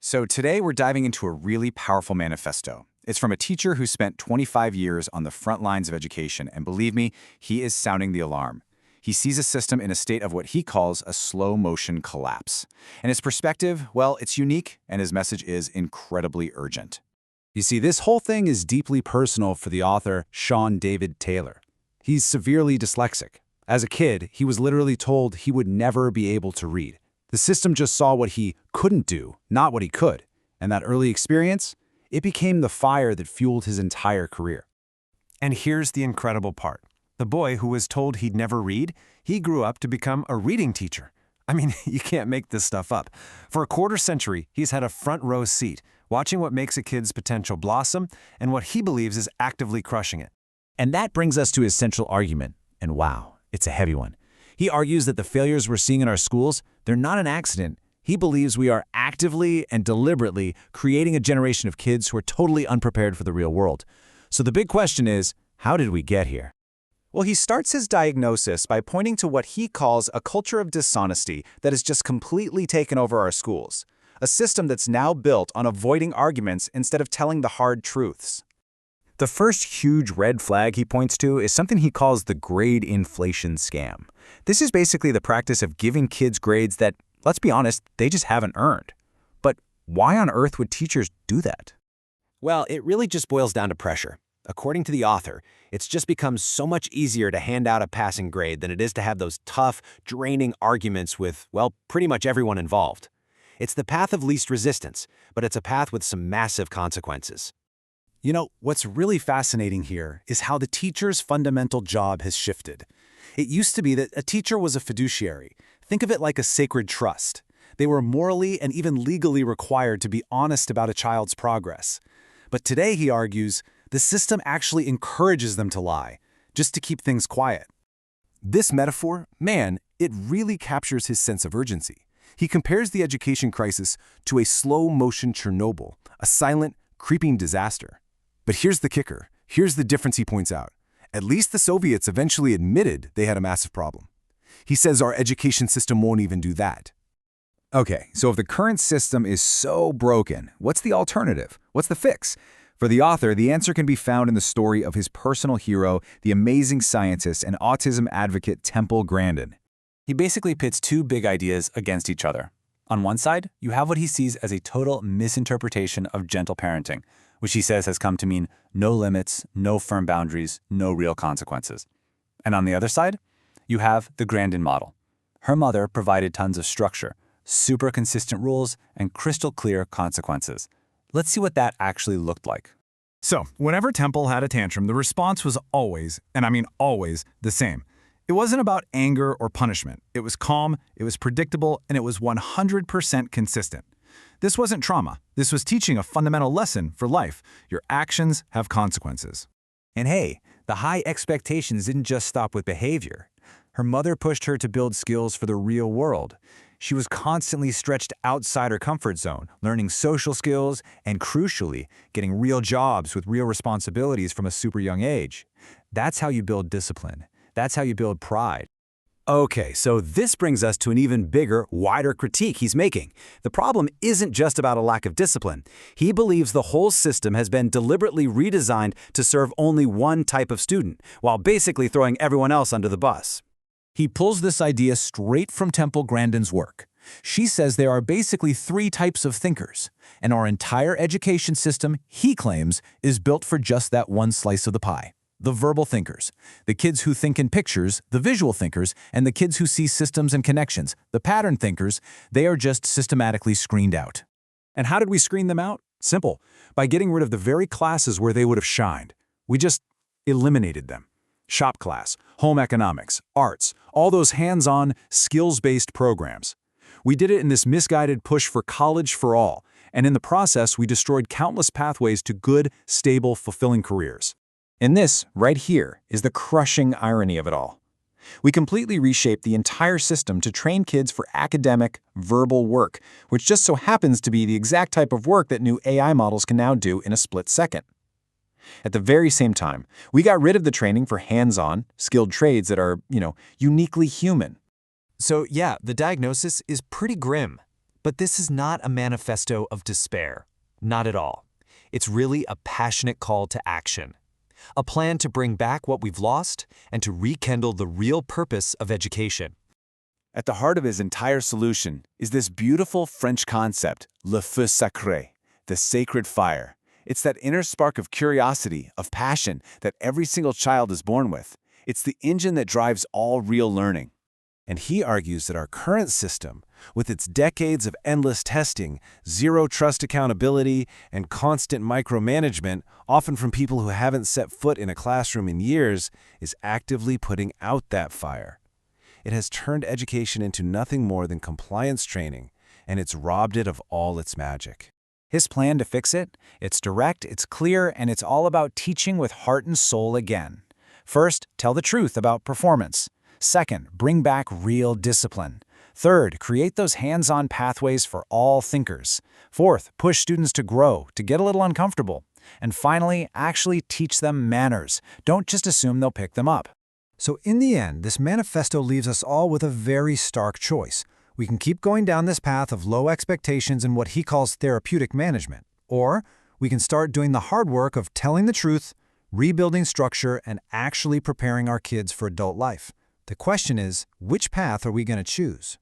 So today we're diving into a really powerful manifesto. It's from a teacher who spent 25 years on the front lines of education, and believe me, he is sounding the alarm. He sees a system in a state of what he calls a slow-motion collapse. And his perspective, well, it's unique, and his message is incredibly urgent. You see, this whole thing is deeply personal for the author, Sean David Taylor. He's severely dyslexic. As a kid, he was literally told he would never be able to read. The system just saw what he couldn't do, not what he could. And that early experience, it became the fire that fueled his entire career. And here's the incredible part. The boy who was told he'd never read, he grew up to become a reading teacher. I mean, you can't make this stuff up. For a quarter century, he's had a front row seat, watching what makes a kid's potential blossom and what he believes is actively crushing it. And that brings us to his central argument. And wow, it's a heavy one. He argues that the failures we're seeing in our schools, they're not an accident. He believes we are actively and deliberately creating a generation of kids who are totally unprepared for the real world. So the big question is, how did we get here? Well, he starts his diagnosis by pointing to what he calls a culture of dishonesty that has just completely taken over our schools. A system that's now built on avoiding arguments instead of telling the hard truths. The first huge red flag he points to is something he calls the grade inflation scam. This is basically the practice of giving kids grades that, let's be honest, they just haven't earned. But why on earth would teachers do that? Well, it really just boils down to pressure. According to the author, it's just become so much easier to hand out a passing grade than it is to have those tough, draining arguments with, well, pretty much everyone involved. It's the path of least resistance, but it's a path with some massive consequences. You know, what's really fascinating here is how the teacher's fundamental job has shifted. It used to be that a teacher was a fiduciary. Think of it like a sacred trust. They were morally and even legally required to be honest about a child's progress. But today, he argues, the system actually encourages them to lie, just to keep things quiet. This metaphor, man, it really captures his sense of urgency. He compares the education crisis to a slow-motion Chernobyl, a silent, creeping disaster. But here's the kicker. Here's the difference he points out. At least the Soviets eventually admitted they had a massive problem. He says our education system won't even do that. Okay, so if the current system is so broken, what's the alternative? What's the fix? For the author, the answer can be found in the story of his personal hero, the amazing scientist and autism advocate Temple Grandin. He basically pits two big ideas against each other. On one side, you have what he sees as a total misinterpretation of gentle parenting, which he says has come to mean no limits, no firm boundaries, no real consequences. And on the other side, you have the Grandin model. Her mother provided tons of structure, super consistent rules, and crystal clear consequences. Let's see what that actually looked like. So, whenever Temple had a tantrum, the response was always, and I mean always, the same. It wasn't about anger or punishment. It was calm, it was predictable, and it was 100% consistent. This wasn't trauma. This was teaching a fundamental lesson for life. Your actions have consequences. And hey, the high expectations didn't just stop with behavior. Her mother pushed her to build skills for the real world. She was constantly stretched outside her comfort zone, learning social skills and, crucially, getting real jobs with real responsibilities from a super young age. That's how you build discipline. That's how you build pride. Okay, so this brings us to an even bigger, wider critique he's making. The problem isn't just about a lack of discipline. He believes the whole system has been deliberately redesigned to serve only one type of student, while basically throwing everyone else under the bus. He pulls this idea straight from Temple Grandin's work. She says there are basically three types of thinkers, and our entire education system, he claims, is built for just that one slice of the pie. The verbal thinkers, the kids who think in pictures, the visual thinkers, and the kids who see systems and connections, the pattern thinkers, they are just systematically screened out. And how did we screen them out? Simple, by getting rid of the very classes where they would have shined. We just eliminated them. Shop class, home economics, arts, all those hands-on, skills-based programs. We did it in this misguided push for college for all, and in the process, we destroyed countless pathways to good, stable, fulfilling careers. And this, right here, is the crushing irony of it all. We completely reshaped the entire system to train kids for academic, verbal work, which just so happens to be the exact type of work that new AI models can now do in a split second. At the very same time, we got rid of the training for hands-on, skilled trades that are, uniquely human. So yeah, the diagnosis is pretty grim. But this is not a manifesto of despair. Not at all. It's really a passionate call to action. A plan to bring back what we've lost and to rekindle the real purpose of education. At the heart of his entire solution is this beautiful French concept, le feu sacré, the sacred fire. It's that inner spark of curiosity, of passion that every single child is born with. It's the engine that drives all real learning. And he argues that our current system, with its decades of endless testing, zero trust accountability, and constant micromanagement, often from people who haven't set foot in a classroom in years, is actively putting out that fire. It has turned education into nothing more than compliance training, and it's robbed it of all its magic. His plan to fix it? It's direct, it's clear, and it's all about teaching with heart and soul again. First, tell the truth about performance. Second, bring back real discipline. Third, create those hands-on pathways for all thinkers. Fourth, push students to grow, to get a little uncomfortable. And finally, actually teach them manners. Don't just assume they'll pick them up. So in the end, this manifesto leaves us all with a very stark choice. We can keep going down this path of low expectations and what he calls therapeutic management. Or we can start doing the hard work of telling the truth, rebuilding structure, and actually preparing our kids for adult life. The question is, which path are we going to choose?